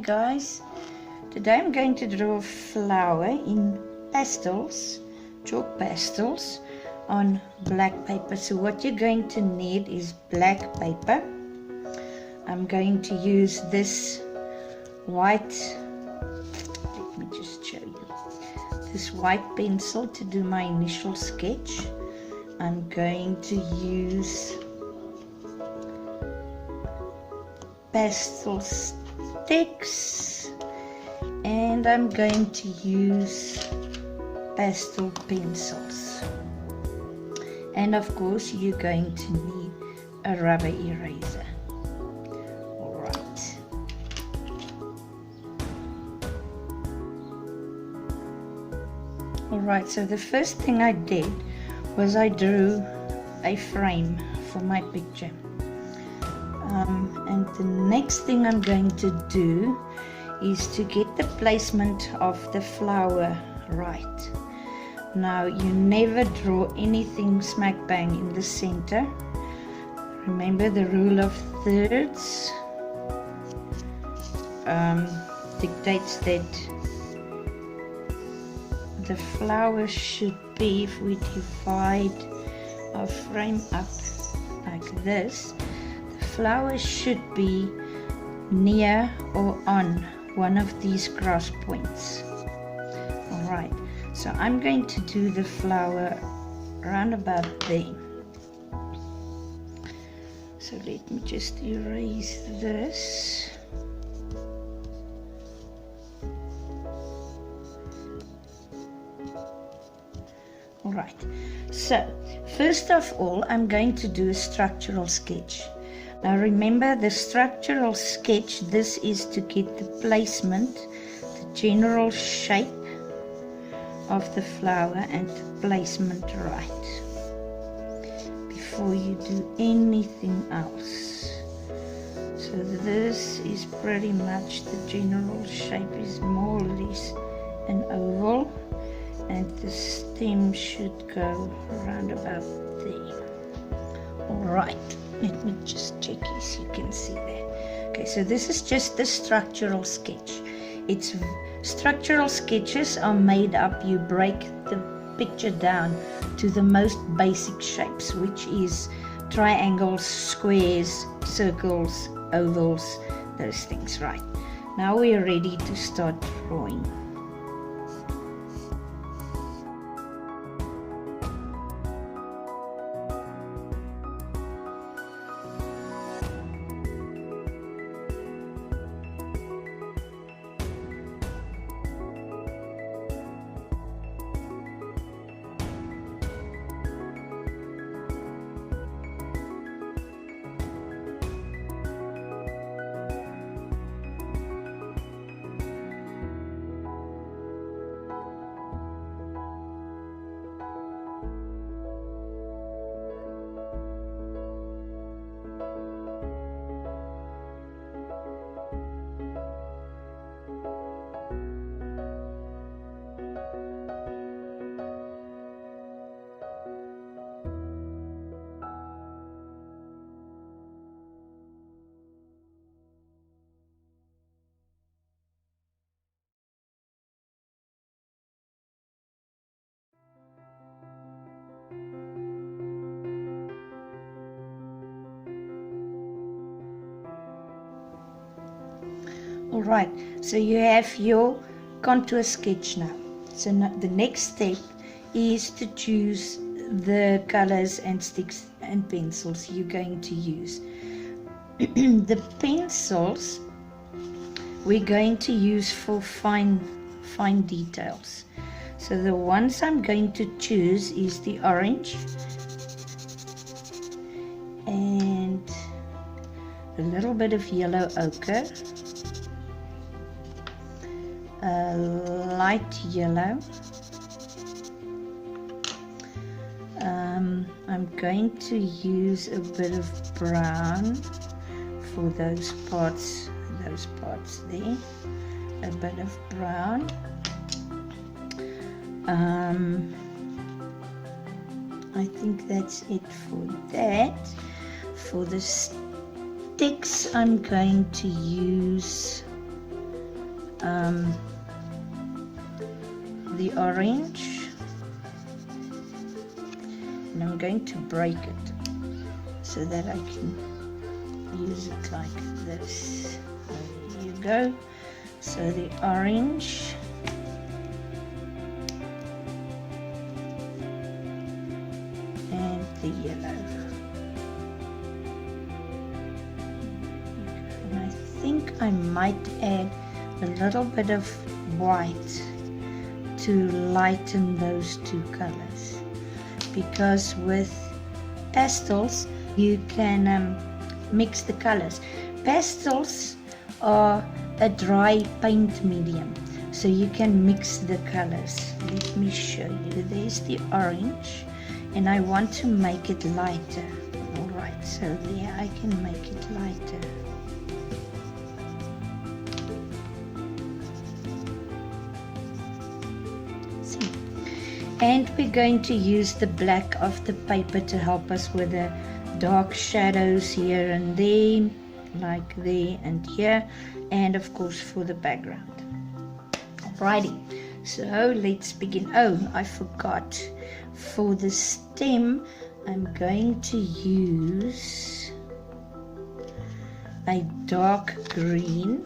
guys. Today I'm going to draw a flower in pastels, chalk pastels on black paper. So what you're going to need is black paper. I'm going to use this white, let me just show you, this white pencil to do my initial sketch. I'm going to use pastel sticks, and I'm going to use pastel pencils, and of course you're going to need a rubber eraser. Alright, so the first thing I did was I drew a frame for my picture. And the next thing I'm going to do is to get the placement of the flower right. Now, you never draw anything smack bang in the center. Remember the rule of thirds dictates that the flower should be, if we divide our frame up like this, the flower should be near or on one of these cross points. Alright, so I'm going to do the flower around about there. So let me just erase this. Alright, so first of all I'm going to do a structural sketch. Now remember, the structural sketch, this is to get the placement, the general shape of the flower and the placement right before you do anything else. So this is pretty much the general shape, is more or less an oval, and the stem should go around about there. Alright, let me just check if you can see that. Okay, so this is just the structural sketch. It's structural sketches are made up, you break the picture down to the most basic shapes, which is triangles, squares, circles, ovals, those things, right? Now we are ready to start drawing. Alright, so you have your contour sketch now. So the next step is to choose the colors and sticks and pencils you're going to use. The pencils we're going to use for fine details. So the ones I'm going to choose is the orange and a little bit of yellow ochre, light yellow. I'm going to use a bit of brown for those parts there, a bit of brown. I think that's it for that. For the sticks, I'm going to use the orange, and I'm going to break it so that I can use it like this. There you go. So the orange, and the yellow. And I think I might add a little bit of white to lighten those two colors, because with pastels you can mix the colors. Pastels are a dry paint medium, so you can mix the colors. Let me show you. There's the orange, and I want to make it lighter. Alright, so there I can make it lighter. See? And we're going to use the black of the paper to help us with the dark shadows here and there, like there and here, and of course for the background. Alrighty, so let's begin. Oh, I forgot. For the stem, I'm going to use a dark green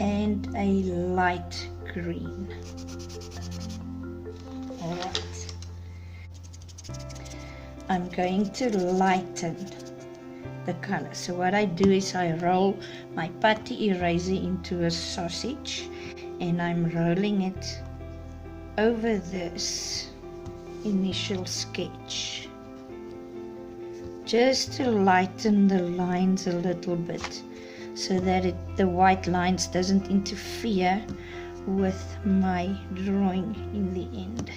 and a light green. Alright. I'm going to lighten the color. So what I do is I roll my putty eraser into a sausage, and I'm rolling it over this initial sketch just to lighten the lines a little bit, so that the white lines doesn't interfere with my drawing in the end.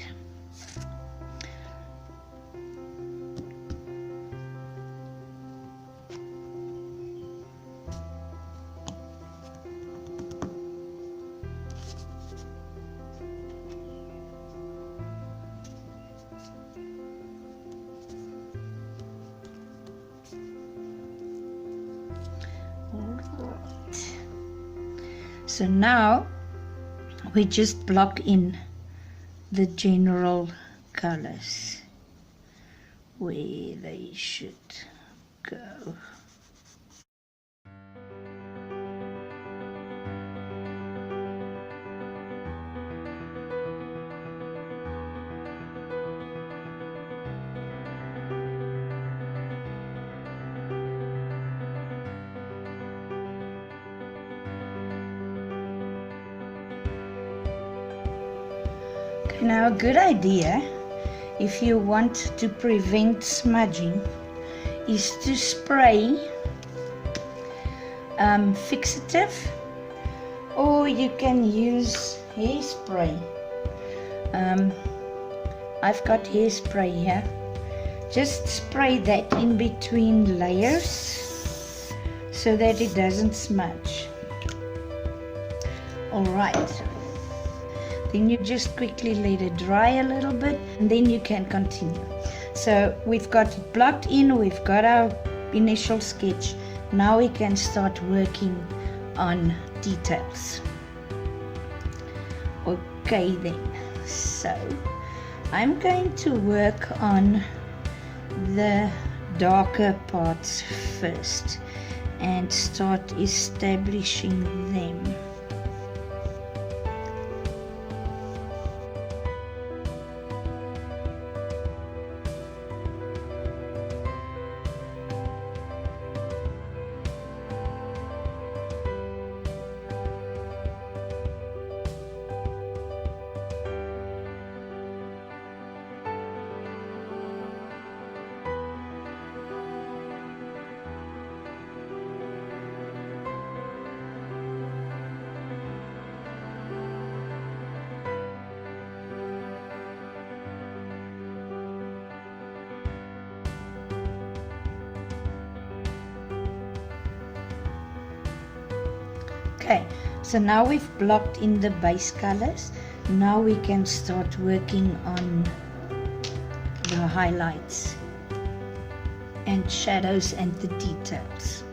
So now we just block in the general colors where they should go. Now, a good idea, if you want to prevent smudging, is to spray fixative, or you can use hairspray. I've got hairspray here. Just spray that in between layers so that it doesn't smudge. Alright. Then you just quickly let it dry a little bit, and then you can continue. So we've got it blocked in, we've got our initial sketch. Now we can start working on details. Okay then, so I'm going to work on the darker parts first and start establishing them. Okay, so now we've blocked in the base colors. Now we can start working on the highlights and shadows and the details.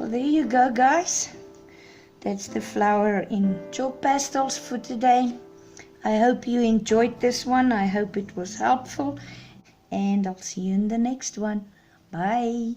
Well, there you go, guys. That's the flower in chalk pastels for today. I hope you enjoyed this one. I hope it was helpful. And I'll see you in the next one. Bye.